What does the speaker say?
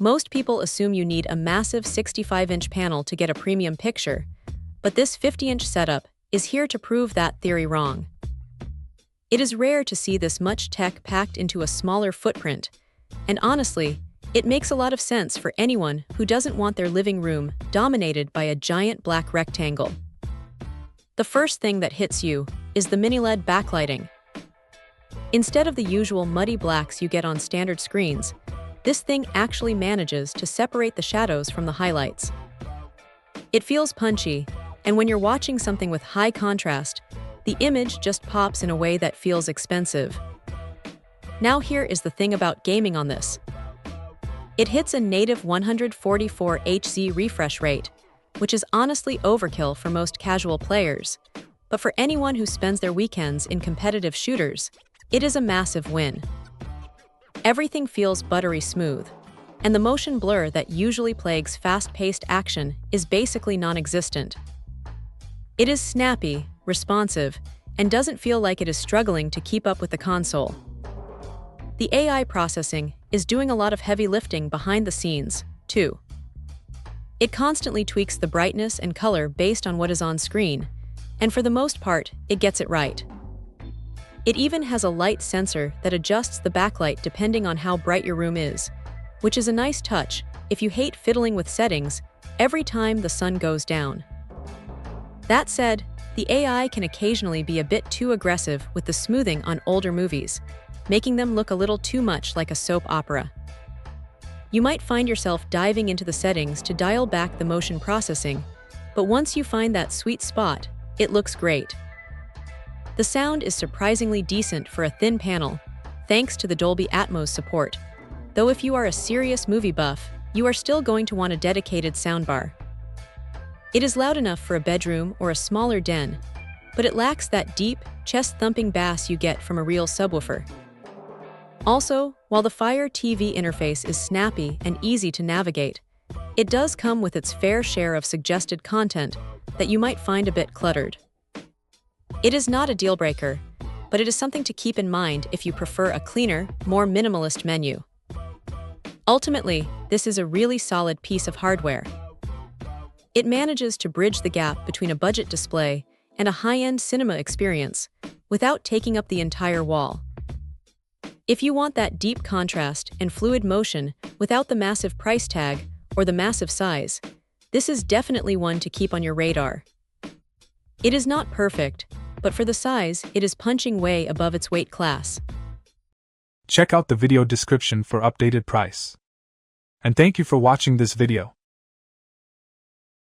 Most people assume you need a massive 65-inch panel to get a premium picture, but this 50-inch setup is here to prove that theory wrong. It is rare to see this much tech packed into a smaller footprint, and honestly, it makes a lot of sense for anyone who doesn't want their living room dominated by a giant black rectangle. The first thing that hits you is the mini-LED backlighting. Instead of the usual muddy blacks you get on standard screens, this thing actually manages to separate the shadows from the highlights. It feels punchy, and when you're watching something with high contrast, the image just pops in a way that feels expensive. Now here is the thing about gaming on this. It hits a native 144 Hz refresh rate, which is honestly overkill for most casual players, but for anyone who spends their weekends in competitive shooters, it is a massive win. Everything feels buttery smooth, and the motion blur that usually plagues fast-paced action is basically non-existent. It is snappy, responsive, and doesn't feel like it is struggling to keep up with the console. The AI processing is doing a lot of heavy lifting behind the scenes, too. It constantly tweaks the brightness and color based on what is on screen, and for the most part, it gets it right. It even has a light sensor that adjusts the backlight depending on how bright your room is, which is a nice touch if you hate fiddling with settings every time the sun goes down. That said, the AI can occasionally be a bit too aggressive with the smoothing on older movies, making them look a little too much like a soap opera. You might find yourself diving into the settings to dial back the motion processing, but once you find that sweet spot, it looks great. The sound is surprisingly decent for a thin panel, thanks to the Dolby Atmos support, though if you are a serious movie buff, you are still going to want a dedicated soundbar. It is loud enough for a bedroom or a smaller den, but it lacks that deep, chest-thumping bass you get from a real subwoofer. Also, while the Fire TV interface is snappy and easy to navigate, it does come with its fair share of suggested content that you might find a bit cluttered. It is not a deal-breaker, but it is something to keep in mind if you prefer a cleaner, more minimalist menu. Ultimately, this is a really solid piece of hardware. It manages to bridge the gap between a budget display and a high-end cinema experience without taking up the entire wall. If you want that deep contrast and fluid motion without the massive price tag or the massive size, this is definitely one to keep on your radar. It is not perfect, but for the size, it is punching way above its weight class. Check out the video description for updated price. And thank you for watching this video.